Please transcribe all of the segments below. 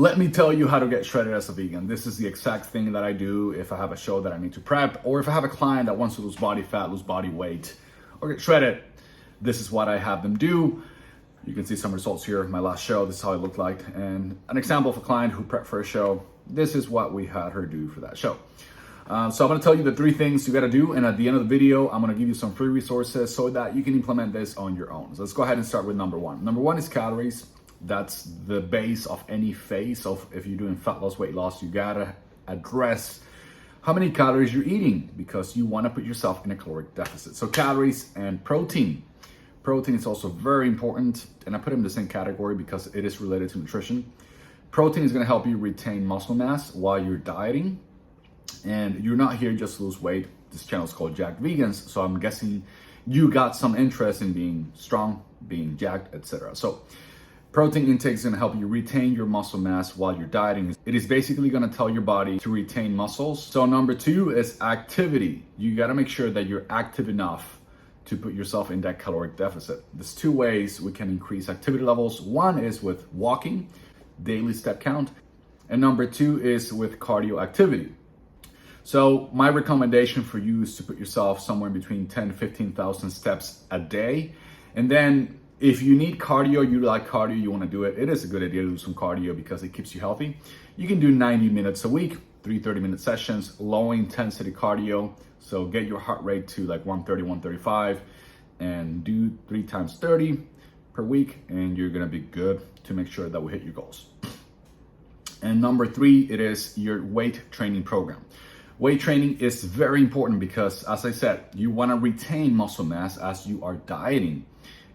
Let me tell you how to get shredded as a vegan. This is the exact thing that I do if I have a show that I need to prep, or if I have a client that wants to lose body fat, lose body weight, or get shredded. This is what I have them do. You can see some results here. My last show, this is how it looked like. And an example of a client who prepped for a show. This is what we had her do for that show. So I'm gonna tell you the 3 things you gotta do. And at the end of the video, I'm gonna give you some free resources so that you can implement this on your own. So let's go ahead and start with number 1. Number 1 is calories. That's the base of any phase of if you're doing fat loss, weight loss. You gotta address how many calories you're eating because you wanna put yourself in a caloric deficit. So calories and protein. Protein is also very important, and I put it in the same category because it is related to nutrition. Protein is gonna help you retain muscle mass while you're dieting. And you're not here just to lose weight. This channel is called Jacked Vegans, so I'm guessing you got some interest in being strong, being jacked, etc. So protein intake is gonna help you retain your muscle mass while you're dieting. It is basically gonna tell your body to retain muscles. So number 2 is activity. You gotta make sure that you're active enough to put yourself in that caloric deficit. There's 2 ways we can increase activity levels. One is with walking, daily step count, and number 2 is with cardio activity. So my recommendation for you is to put yourself somewhere between 10 to 15,000 steps a day. And then if you need cardio, you like cardio, you wanna do it, it is a good idea to do some cardio because it keeps you healthy. You can do 90 minutes a week, 3 30-minute sessions, low intensity cardio. So get your heart rate to like 130, 135 and do 3 times 30 per week, and you're gonna be good to make sure that we hit your goals. And number 3, it is your weight training program. Weight training is very important because, as I said, you wanna retain muscle mass as you are dieting.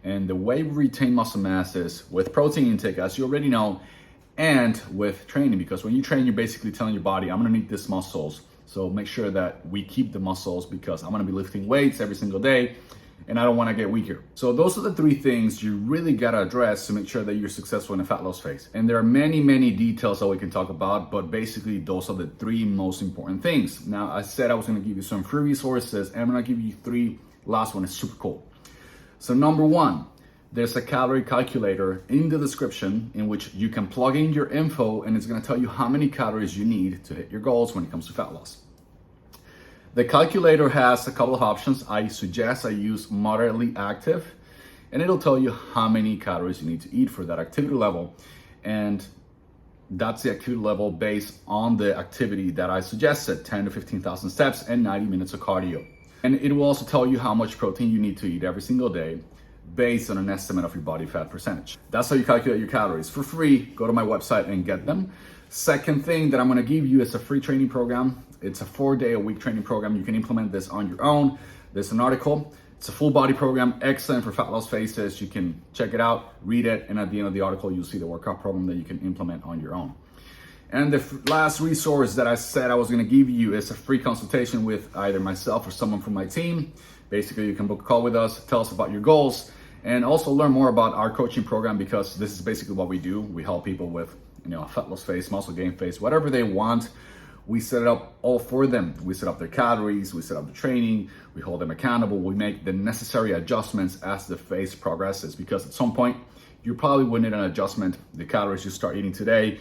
And the way we retain muscle mass is with protein intake, as you already know, and with training, because when you train, you're basically telling your body, I'm gonna need these muscles. So make sure that we keep the muscles because I'm gonna be lifting weights every single day and I don't wanna get weaker. So those are the 3 things you really gotta address to make sure that you're successful in a fat loss phase. And there are many, many details that we can talk about, but basically those are the 3 most important things. Now, I said I was gonna give you some free resources, and I'm gonna give you 3. Last one is super cool. So number 1, there's a calorie calculator in the description in which you can plug in your info, and it's gonna tell you how many calories you need to hit your goals when it comes to fat loss. The calculator has a couple of options. I suggest I use moderately active, and it'll tell you how many calories you need to eat for that activity level. And that's the activity level based on the activity that I suggested, 10 to 15,000 steps and 90 minutes of cardio. And it will also tell you how much protein you need to eat every single day based on an estimate of your body fat percentage. That's how you calculate your calories. For free, go to my website and get them. Second thing that I'm gonna give you is a free training program. It's a 4-day-a-week training program. You can implement this on your own. There's an article. It's a full body program, excellent for fat loss phases. You can check it out, read it, and at the end of the article, you'll see the workout program that you can implement on your own. And the last resource that I said I was gonna give you is a free consultation with either myself or someone from my team. Basically, you can book a call with us, tell us about your goals, and also learn more about our coaching program because this is basically what we do. We help people with, a fat loss phase, muscle gain phase, whatever they want. We set it up all for them. We set up their calories, we set up the training, we hold them accountable, we make the necessary adjustments as the phase progresses, because at some point, you probably will need an adjustment. The calories you start eating today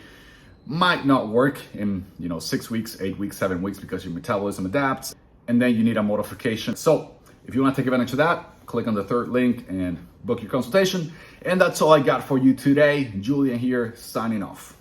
might not work in 6 weeks, 8 weeks, 7 weeks because your metabolism adapts, and then you need a modification. So if you want to take advantage of that, click on the 3rd link and book your consultation. And that's all I got for you today. Julian here, signing off.